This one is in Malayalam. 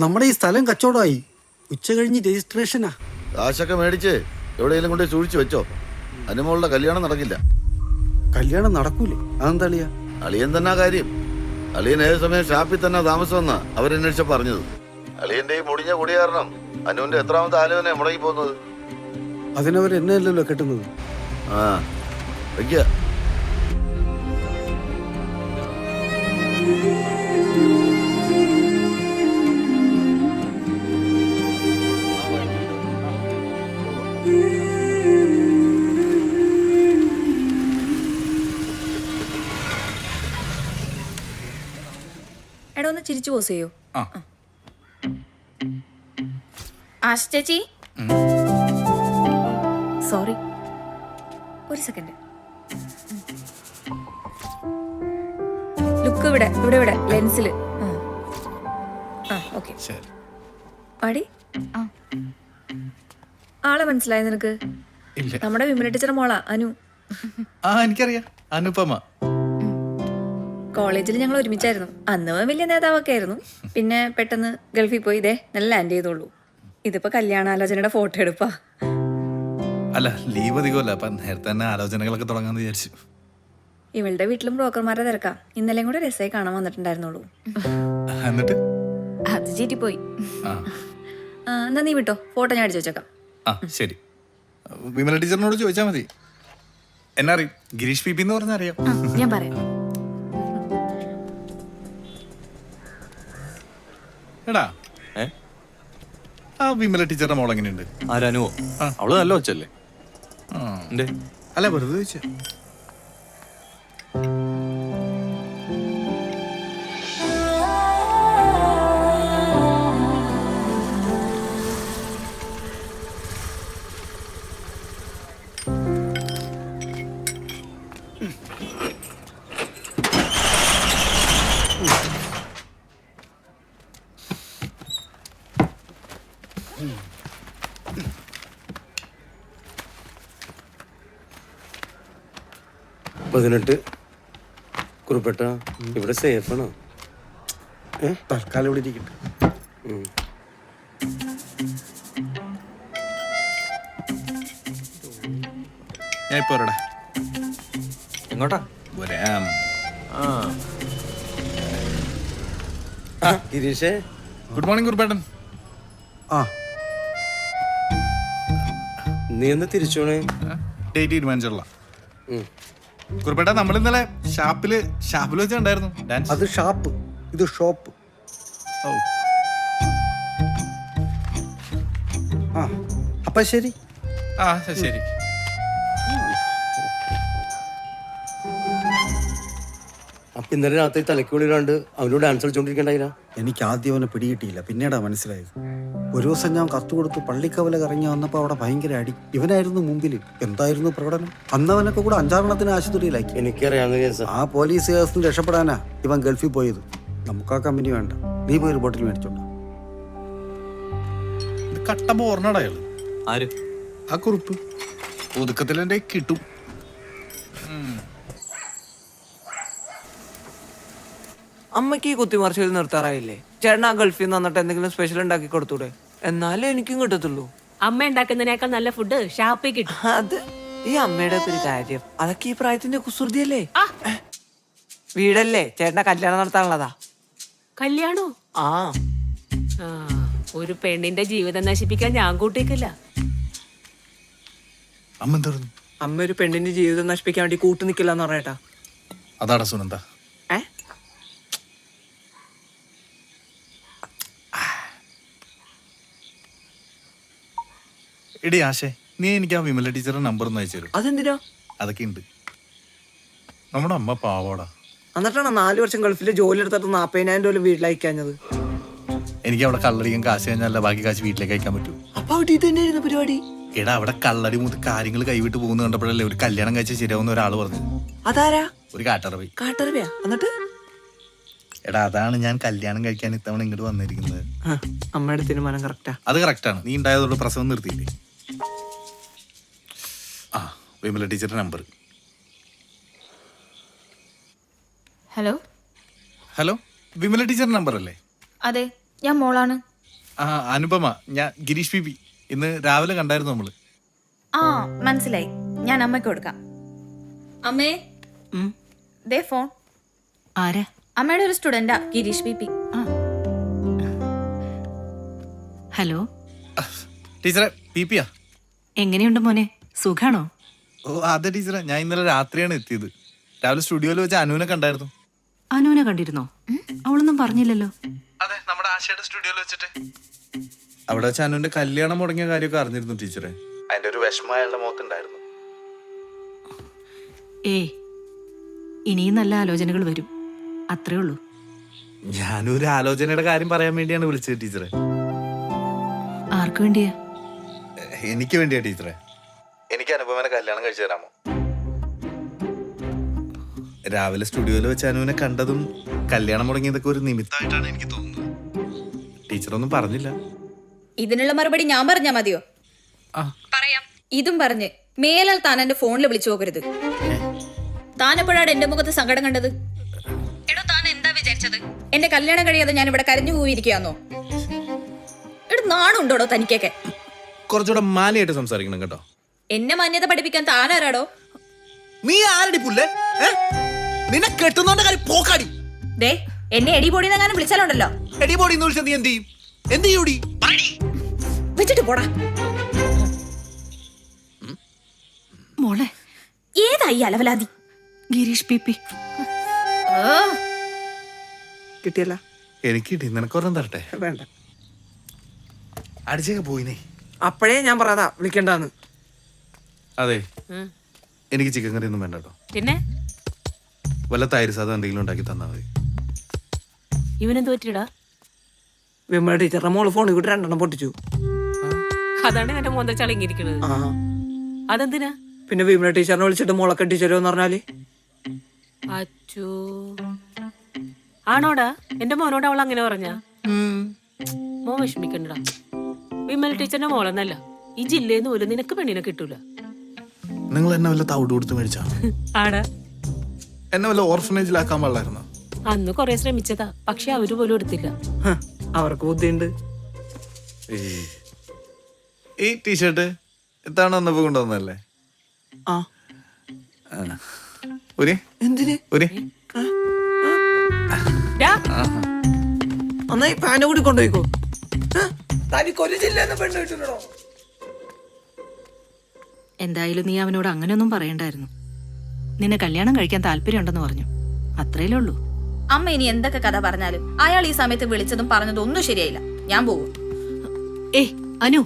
നമ്മുടെ ഈ സ്ഥലം കച്ചവടമായി. ഉച്ച കഴിഞ്ഞ് രജിസ്ട്രേഷനാ. കാശൊക്കെ മേടിച്ച് എവിടെയെങ്കിലും കൊണ്ട് സൂക്ഷിച്ചു വെച്ചോ. അനുമോളുടെ കല്യാണം നടക്കില്ല. കല്യാണം നടക്കൂലേ? അതെന്താ അളിയാ? അളിയൻ തന്നെ കാര്യം. അളിയൻ ഏത് സമയം ഷാപ്പിൽ തന്നെ താമസമെന്നാ അവരന്വേഷിച്ച പറഞ്ഞത്. അളിയന്റെ ഈ മുടിഞ്ഞ കുടി കാരണം അനുവിന്റെ എത്രാമത്തെ ആലോചന മുടങ്ങി പോകുന്നത്. അതിനവർ എന്നെ അല്ലല്ലോ കെട്ടുന്നത്. ആ വയ്ക്കുക. എടാ ഒന്ന് ചിരിച്ചു പോസ് ചെയ്യോ? ആശ ചേച്ചി, സോറി, ഒരു സെക്കൻഡ്. ലുക്ക് ഇവിടെ ഇവിടെ ഇവിടെ ലെൻസില്. ഓക്കെ പാടി. ആളെ മനസ്സിലായോ നിനക്ക്? നമ്മുടെ വിമല ടീച്ചറുടെ മോളാ അനു. എനിക്കറിയാം, അനുപമ. കോളേജിൽ ഞങ്ങൾ ഒരുമിച്ചായിരുന്നു. അന്ന് വലിയ നേതാവൊക്കെ ആയിരുന്നു. പിന്നെ പെട്ടെന്ന് ഗൾഫിൽ പോയി ഇതേ നല്ല ലാൻഡ് ചെയ്തോളൂ. ഇതിപ്പോ കല്യാണാലോചനയുടെ ഫോട്ടോ എടുപ്പാ. അല്ല, ലീവ് അധികമല്ല, അപ്പൊ നേരത്തെ തന്നെ ആലോചനകളൊക്കെ തുടങ്ങാന്ന് വിചാരിച്ചു. ഇവളുടെ വീട്ടിലും ബ്രോക്കർമാരെ തിരക്കാം. ഇന്നലെയും കൂടെ രസമായി കാണാൻ വന്നിട്ടുണ്ടായിരുന്നുള്ളൂ. എന്നിട്ട് അത് ചീറ്റിപ്പോയി. എന്നാ നീ വിട്ടോ, ഫോട്ടോ ഞാൻ അടിച്ചു വെച്ചേക്കാം. ശരി. വിമല ടീച്ചറിനോട് ചോദിച്ചാൽ മതി. എന്നെ അറിയും, ഗിരീഷ് പി പി എന്ന് പറഞ്ഞാൽ അറിയാം. ഞാൻ പറയാം. എടാ, ആ വിമല ടീച്ചറുടെ മോൾ എങ്ങനെയുണ്ട്? ആരാനുവോ? അവള് നല്ല ഒച്ചല്ലേ? അല്ല, വെറുതെ ചോദിച്ചാ. പതിനെട്ട് കുറിപ്പെട്ട ഇവിടെ സേഫാണോ? തൽക്കാലം ഇവിടെ ഇരിക്കട്ടെ. ഞാൻ ഇപ്പൊ വരടാ. എങ്ങോട്ടാ? വരാം. ഗിരീഷേ, ഗുഡ് മോർണിംഗ് കുറുപ്പേട്ടൻ. നീ ഒന്ന് തിരിച്ചോണേ. ഡേറ്റ് തീരുമാനിച്ചുള്ള കുറുപ്പേട്ട, നമ്മൾ ഇന്നലെ ഷാപ്പില് വെച്ചിട്ടുണ്ടായിരുന്നു ഡാൻസ്. അത് ഷാപ്പ്, ഇത് ഷോപ്പ്. അപ്പൊ ശരി. ശരി. അപ്പൊ ഇന്നലെ രാത്രി തലക്കുള്ളിലാണ്ട് അവനോട് ഡാൻസ് കളിച്ചോണ്ടിരിക്കണ്ടായില്ല. എനിക്ക് ആദ്യം അവനെ പിടികിട്ടിയില്ല, പിന്നീടാ മനസ്സിലായത്. ഒരു ദിവസം ഞാൻ കത്ത് കൊടുത്ത് പള്ളിക്കവല കറങ്ങി വന്നപ്പോൾ അവിടെ ഭയങ്കര അടി. ഇവനായിരുന്നു മുമ്പിൽ. എന്തായിരുന്നു പ്രകടനം? അന്നവനൊക്കെ കൂടെ 5 ആശുപത്രിയിലാക്കി. എനിക്കറിയാവുന്ന കേസ്. ആ പോലീസ് കേസിന് രക്ഷപ്പെടാനാ ഇവൻ ഗൾഫിൽ പോയത്. നമുക്ക് ആ കമ്പനി വേണ്ട. നീ പോയി ഒരു ബോട്ടിൽ മേടിച്ചോണ്ട. കട്ട പോർണടാ അയാള്. ആര്? ആ കുറുപ്പ്. ഒതുക്കത്തിൽ എന്റെ കിട്ടും. അമ്മയ്ക്ക് ഈ കുത്തിമറിച്ചിൽ നിർത്താറായില്ലേ? ചേട്ടൻ ആ ഗൾഫിൽ നിന്ന് വന്നിട്ട് എന്തെങ്കിലും സ്പെഷ്യൽ ഉണ്ടാക്കി കൊടുത്തൂടെ? എന്നാലേ എനിക്കും കിട്ടത്തുള്ളൂ. അമ്മ ഉണ്ടാക്കുന്നതിനേക്കാൾ നല്ല ഫുഡ് ഷാപ്പിൽ കിട്ടും. അത് ഈ അമ്മയുടെ ഒക്കെ ഒരു കാര്യം. അതൊക്കെ ഈ പ്രായത്തിന്റെ കുസൃതിയല്ലേ? വീടല്ലേ, ചേട്ടന്റെ കല്യാണം നടത്താനുള്ളതാ. കല്യാണോ? ആ, ഒരു പെണ്ണിന്റെ ജീവിതം നശിപ്പിക്കാൻ ഞാൻ കൂട്ടിക്കില്ല. അമ്മ എന്തായിരുന്നു? അമ്മ ഒരു പെണ്ണിന്റെ ജീവിതം നശിപ്പിക്കാൻ വേണ്ടി കൂട്ടു നിക്കില്ലെന്ന് പറയട്ടാ. അതാടാ സുനന്ദ. എടി ആശേ, നീ എനിക്ക് ആ വിമല ടീച്ചറുടെ നമ്പർ ഒന്ന് അയച്ചു തരും. അതെന്തിനാ? അതൊക്കെ ഉണ്ട്. നമ്മുടെ അമ്മ പാവോടാ. എന്നിട്ടാണ് 4 വർഷം ഗൾഫിൽ ജോലി എടുത്തിട്ട് 40,000 രൂപ വീട്ടിലയക്കാഞ്ഞത്. എനിക്ക് അവിടെ കള്ളടിക്കാൻ കാശ് കഴിഞ്ഞല്ല ബാക്കി കാശ് വീട്ടിലേക്ക് അയക്കാൻ പറ്റൂ. അപ്പൊ അവിടെ ഇത് തന്നെയായിരുന്നു പരിപാടി. എടാ, അവിടെ കള്ളടി മൂത്ത് കാര്യങ്ങൾ കൈവിട്ട് പോകുന്ന കണ്ടപ്പോഴല്ലേ ഒരു കല്യാണം കഴിച്ചാൽ ശരിയാവുന്ന ഒരാൾ പറഞ്ഞു. അതാരാ? ഒരു കാട്ടറബി. കാട്ടറിയാ? എന്നിട്ട് എടാ, അതാണ് ഞാൻ കല്യാണം കഴിക്കാൻ ഇത്തവണ ഇങ്ങോട്ട് വന്നിരിക്കുന്നത്. അമ്മയുടെ തീരുമാനം കറക്റ്റാ. അത് കറക്റ്റാണ്. നീ ഉണ്ടായതുകൊണ്ട് പ്രസവം നിർത്തിയില്ലേ? വിമല ടീച്ചറുടെ നമ്പർ. ഹലോ ഹലോ, വിമല ടീച്ചറുടെ നമ്പർ അല്ലേ? അതെ. ഞാൻ മോളാണ്. ആ അനുപമ, ഞാൻ ഗിരീഷ് ബി. ഇന്ന് രാവിലെ കണ്ടായിരുന്നു നമ്മള്. ആ മനസ്സിലായി. ഞാൻ അമ്മയ്ക്ക് കൊടുക്കാം. അമ്മേ ദേ ഫോൺ. ആരാ? അമ്മയുടെ ഒരു സ്റ്റുഡന്റാ, ഗിരീഷ് ബി. ഹലോ, ടീച്ചറെ പി പിയാ? എങ്ങനെയുണ്ട് മോനെ, സുഖാണോ? ഓ അതെ ടീച്ചറെ, ഞാൻ ഇന്നലെ രാത്രിയാണ് എത്തിയത്. രാവിലെ സ്റ്റുഡിയോയിൽ വെച്ച് അനുവിനെ കണ്ടായിരുന്നു. അനുവിനെ കണ്ടിരുന്നോ? അവളൊന്നും പറഞ്ഞില്ലല്ലോ. അതെ, നമ്മുടെ ആശയുടെ സ്റ്റുഡിയോയിൽ വെച്ചിട്ട്. അവിടെ വെച്ച് അനുവിന്റെ കല്യാണം മുടങ്ങിയ കാര്യമൊക്കെ അറിഞ്ഞിരുന്നു ടീച്ചറെ. അതിന്റെ ഒരു വിഷമം അയാളുടെ മുഖത്തുണ്ടായിരുന്നു. ഏയ്, ഇനിയും നല്ല ആലോചനകൾ വരും, അത്രേ ഉള്ളൂ. ഞാനൊരു ആലോചനയുടെ കാര്യം പറയാൻ വേണ്ടിയാണ് വിളിച്ചത് ടീച്ചറെ. ആർക്കു വേണ്ടിയാ? എനിക്ക് വേണ്ടിയാ ടീച്ചറെ. എനിക്ക് അനുപമനെ കല്യാണം കഴിച്ചു തരാമോ? രാവിലെ സ്റ്റുഡിയോയിൽ വെച്ച് അനുവിനെ കണ്ടതും കല്യാണം മുടങ്ങിയതൊക്കെ ഒരു നിമിത്തമായിട്ടാണ് എനിക്ക് തോന്നുന്നത്. ടീച്ചറൊന്നും പറഞ്ഞില്ല. ഇതിനുള്ള മറുപടി ഞാൻ പറഞ്ഞാ മതിയോ? പറയാം. ഇതും പറഞ്ഞ് മേലാൽ താൻ എന്റെ ഫോണിൽ വിളിച്ചു പോകരുത്. താൻ എപ്പോഴാണ് എന്റെ മുഖത്ത് സങ്കടം കണ്ടത്? എടോ, താൻ എന്താ വിചാരിച്ചത്? എന്റെ കല്യാണം കഴിയാതെ ഞാൻ ഇവിടെ കരഞ്ഞു പോയിരിക്കാന്നോ? എടോ, നാണുണ്ടോടോ തനിക്കൊക്കെ? കുറച്ചുകൂടെ മാന്യമായിട്ട് സംസാരിക്കണം കേട്ടോ. എന്നെ മാന്യത പഠിപ്പിക്കാൻ താനാരാടോ? നീ ആരടി പുല്ലേ? നിന്നെ കെട്ടുന്നോണ്ട് കാര്യം പോക്കാടി. ദേ, എന്നെ എടി പൊടിയെന്നെങ്ങാനും വിളിച്ചാലുണ്ടല്ലോ. എടി ബോഡി എന്ന് വിളിച്ചാൽ നീ എന്ത് ചെയ്യും? എന്ത് ചെയ്യൂടി? വെച്ചിട്ട് പോടാ. മോളെ, ഏതായി അലവലാതി? ഗിരീഷ് പി. കിട്ടിയല്ല? എനിക്ക് കിട്ടി, നിനക്കൊരെണ്ണം തരട്ടെ? വേണ്ട. അടിച്ചൊക്കെ പോയിനേ. അപ്പഴേ ഞാൻ പറയാതാ വിളിക്കണ്ടെന്ന്. അതെ, എനിക്ക് ചിക്കൻ കറി ഒന്നും വേണ്ട കേട്ടോ. പിന്നെ വല്ല തൈര് സാധനം എന്തെങ്കിലും ഉണ്ടാക്കി തന്നാൽ മതി. ഇവനെന്ത് പറ്റിയടാ? വിമല ടീച്ചറുടെ മോള് ഫോണിൽ കൂട്ടി 2 പൊട്ടിച്ചു. അതാണ് എന്റെ മോന്ത ചളങ്ങിയിരിക്കണത്. ആ, അതെന്തിനാ? പിന്നെ വിമല ടീച്ചറിനെ വിളിച്ചിട്ട് മോളെ കെട്ടിച്ചേരുമെന്ന് പറഞ്ഞാല് അച്ചോ, ആണോടാ? എന്റെ മോനോട് അവൾ അങ്ങനെ പറഞ്ഞ? മോൻ വിഷമിക്കണ്ടടാ. വിമൽ ടീച്ചറിന്റെ മോളെന്നല്ല, ഈ ജില്ലയിൽ നിന്ന് ഒരു നിനക്ക് പെണ്ണിനെ കിട്ടൂല. നിങ്ങൾ എന്നെ വല്ല തവിട് കൊടുത്ത് മേടിച്ചാ? ആടാ, എന്നെ വല്ല ഓർഫനേജിലാക്കാൻ പാടില്ലായിരുന്നോ? അന്ന് കൊറേ ശ്രമിച്ചതാ, പക്ഷെ അവര് പോലും എടുത്തില്ല. അവർക്ക് ബുദ്ധിയുണ്ട്. ഈ ടീഷർട്ട് എത്താണ് വന്നപ്പോ കൊണ്ടുവന്നല്ലേ? ആ, ഒരു എന്തിന്? ഒരു ഡാ, അന്നായി പാന കൂടി കൊണ്ടുപോയിക്കോ. തനിക്ക് ഒരു ജില്ല പെണ്ണ് കിട്ടുന്നുണ്ടോ? എന്തായാലും നീ അവനോട് അങ്ങനെയൊന്നും പറയണ്ടായിരുന്നു. നിന്നെ കല്യാണം കഴിക്കാൻ താല്പര്യമുണ്ടെന്ന് പറഞ്ഞു, അത്രയല്ലേ ഉള്ളൂ. അമ്മ ഇനി എന്തൊക്കെ കഥ പറഞ്ഞാലും അയാൾ ഈ സമയത്ത് വിളിച്ചതും പറഞ്ഞതും ഒന്നും ശരിയായില്ല. ഞാൻ പോകും. ഏയ് അനു,